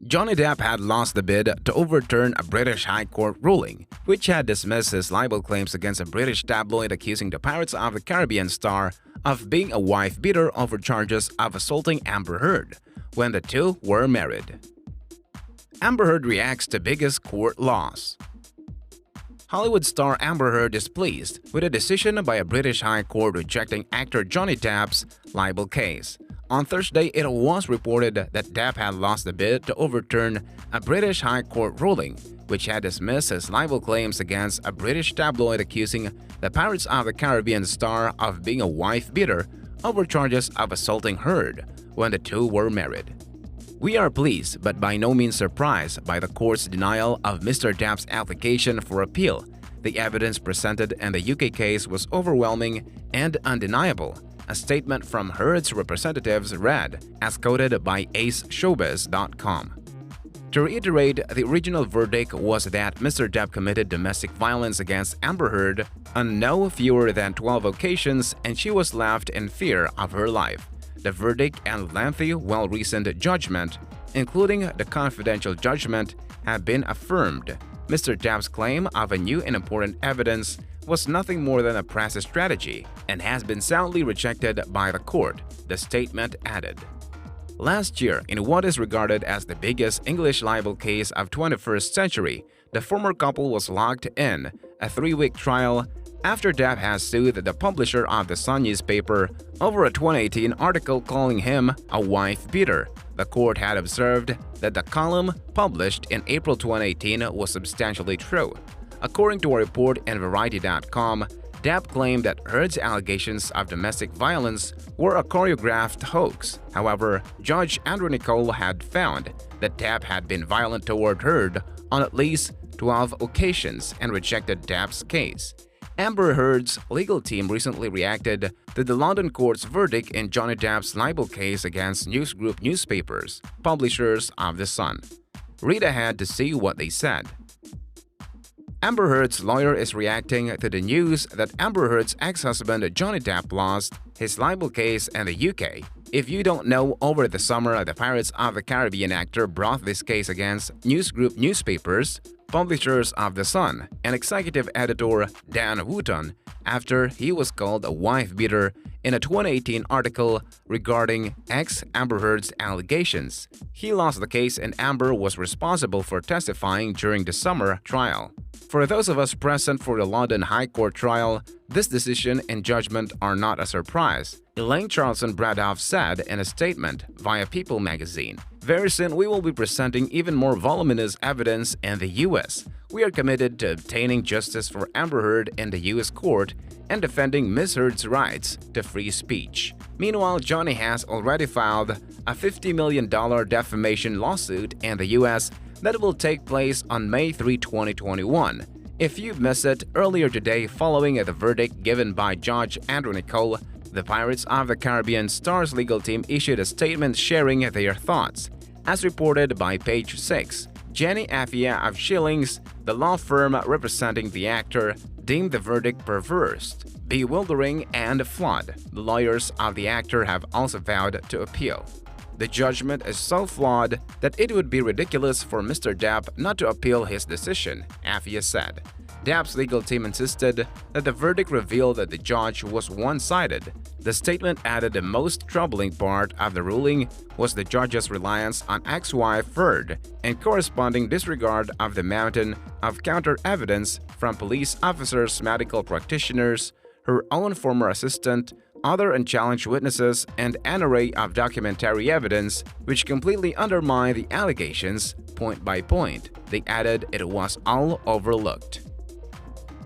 Johnny Depp had lost the bid to overturn a British High Court ruling, which had dismissed his libel claims against a British tabloid accusing the Pirates of the Caribbean star of being a wife-beater over charges of assaulting Amber Heard when the two were married. Amber Heard reacts to biggest court loss. Hollywood star Amber Heard is pleased with a decision by a British High Court rejecting actor Johnny Depp's libel case. On Thursday, it was reported that Depp had lost the bid to overturn a British High Court ruling, which had dismissed his libel claims against a British tabloid accusing the Pirates of the Caribbean star of being a wife-beater over charges of assaulting Heard when the two were married. "We are pleased but by no means surprised by the court's denial of Mr. Depp's application for appeal. The evidence presented in the UK case was overwhelming and undeniable," a statement from Heard's representatives read, as quoted by aceshowbiz.com. To reiterate, the original verdict was that Mr. Depp committed domestic violence against Amber Heard on no fewer than 12 occasions and she was left in fear of her life. The verdict and lengthy, well-reasoned judgment, including the confidential judgment, have been affirmed. Mr. Depp's claim of a new and important evidence was nothing more than a press strategy and has been soundly rejected by the court, the statement added. Last year, in what is regarded as the biggest English libel case of 21st century, the former couple was locked in a 3-week trial after Depp has sued the publisher of the Sun newspaper over a 2018 article calling him a wife-beater. The court had observed that the column, published in April 2018, was substantially true. According to a report in Variety.com, Depp claimed that Heard's allegations of domestic violence were a choreographed hoax. However, Judge Andrew Nicole had found that Depp had been violent toward Heard on at least 12 occasions and rejected Depp's case. Amber Heard's legal team recently reacted to the London court's verdict in Johnny Depp's libel case against newsgroup newspapers, publishers of The Sun. Read ahead to see what they said. Amber Heard's lawyer is reacting to the news that Amber Heard's ex-husband Johnny Depp lost his libel case in the UK. If you don't know, over the summer, the Pirates of the Caribbean actor brought this case against newsgroup newspapers, publishers of The Sun, and executive editor Dan Wootton after he was called a wife-beater in a 2018 article regarding ex-Amber Heard's allegations. He lost the case and Amber was responsible for testifying during the summer trial. For those of us present for the London High Court trial, this decision and judgment are not a surprise, Elaine Charlson-Bradhoff said in a statement via People magazine. "Very soon we will be presenting even more voluminous evidence in the US. We are committed to obtaining justice for Amber Heard in the US court and defending Ms. Heard's rights to free speech." Meanwhile, Johnny has already filed a $50 million defamation lawsuit in the US that will take place on May 3, 2021. If you missed it, earlier today, following the verdict given by Judge Andrew Nicole, the Pirates of the Caribbean star's legal team issued a statement sharing their thoughts. As reported by Page 6, Jenny Afia of Schillings, the law firm representing the actor, deemed the verdict perverse, bewildering, and flawed. The lawyers of the actor have also vowed to appeal. "The judgment is so flawed that it would be ridiculous for Mr. Depp not to appeal his decision," Afia said. Depp's legal team insisted that the verdict revealed that the judge was one-sided. The statement added the most troubling part of the ruling was the judge's reliance on ex-wife Heard and corresponding disregard of the mountain of counter-evidence from police officers, medical practitioners, her own former assistant, other unchallenged witnesses, and an array of documentary evidence which completely undermined the allegations point by point. They added it was all overlooked.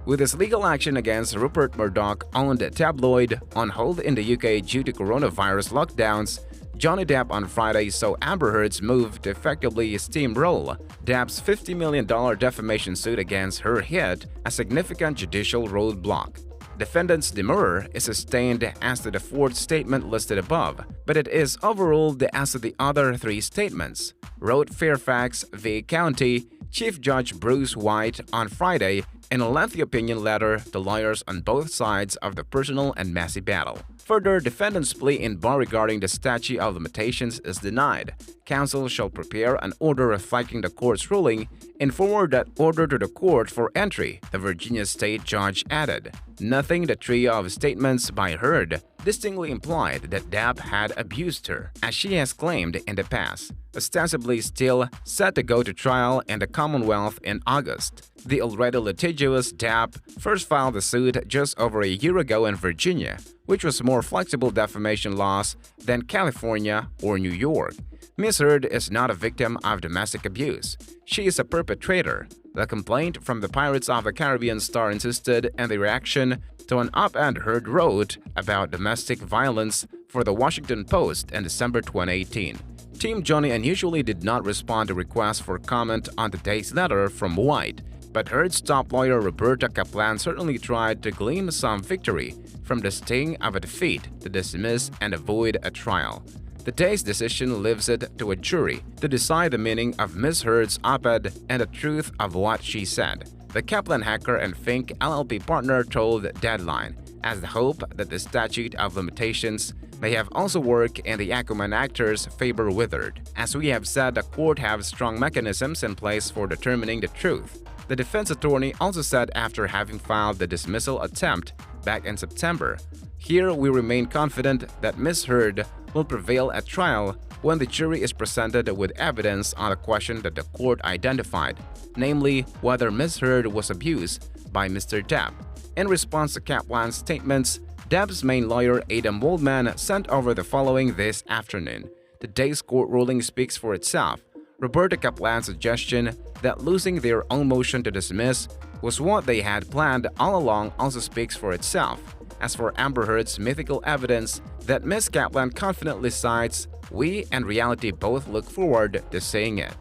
With his legal action against Rupert Murdoch-owned tabloid on hold in the UK due to coronavirus lockdowns, Johnny Depp on Friday saw Amber Heard's move to effectively steamroll Depp's $50 million defamation suit against her hit a significant judicial roadblock. Defendant's demurrer is sustained as to the fourth statement listed above, but it is overruled as to the other 3 statements, wrote Fairfax v. County Chief Judge Bruce White on Friday In a lengthy opinion letter to lawyers on both sides of the personal and messy battle. Further, defendant's plea in bar regarding the statute of limitations is denied. Counsel shall prepare an order reflecting the court's ruling and forward that order to the court for entry, the Virginia state judge added. Nothing the trio of statements by Heard distinctly implied that Depp had abused her, as she has claimed in the past, ostensibly still set to go to trial in the Commonwealth in August. The already litigious Depp first filed the suit just over a year ago in Virginia, which was more flexible defamation laws than California or New York. Ms. Heard is not a victim of domestic abuse. She is a perpetrator. The complaint from the Pirates of the Caribbean star insisted in the reaction to an op-ed Heard wrote about domestic violence for the Washington Post in December 2018. Team Johnny unusually did not respond to requests for comment on today's letter from White, but Heard's top lawyer Roberta Kaplan certainly tried to glean some victory from the sting of a defeat to dismiss and avoid a trial. Today's decision leaves it to a jury to decide the meaning of Ms. Heard's op-ed and the truth of what she said, the Kaplan Hacker and Fink LLP partner told Deadline, as the hope that the statute of limitations may have also worked in the Aquaman actor's favor withered. As we have said, the court have strong mechanisms in place for determining the truth. The defense attorney also said after having filed the dismissal attempt back in September, "Here we remain confident that Ms. Heard will prevail at trial when the jury is presented with evidence on a question that the court identified, namely whether Ms. Heard was abused by Mr. Depp." In response to Kaplan's statements, Depp's main lawyer Adam Waldman sent over the following this afternoon. Today's court ruling speaks for itself. Roberta Kaplan's suggestion that losing their own motion to dismiss was what they had planned all along also speaks for itself. As for Amber Heard's mythical evidence that Ms. Kaplan confidently cites, we and reality both look forward to seeing it.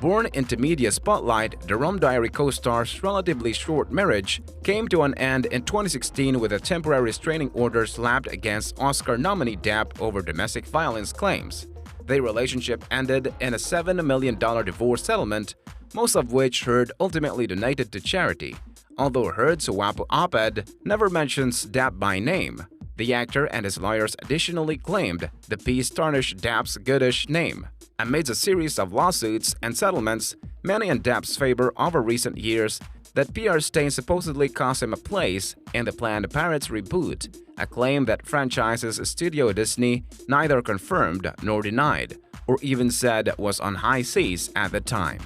Born into media spotlight, the Rum Diary co-star's relatively short marriage came to an end in 2016 with a temporary restraining order slapped against Oscar nominee Depp over domestic violence claims. Their relationship ended in a $7 million divorce settlement, most of which Heard ultimately donated to charity. Although Heard's WAPO op-ed never mentions Depp by name, the actor and his lawyers additionally claimed the piece tarnished Depp's goodish name. Amidst a series of lawsuits and settlements, many in Depp's favor over recent years, that PR stain supposedly cost him a place in the planned Pirates reboot, a claim that franchise's studio Disney neither confirmed nor denied, or even said was on high seas at the time.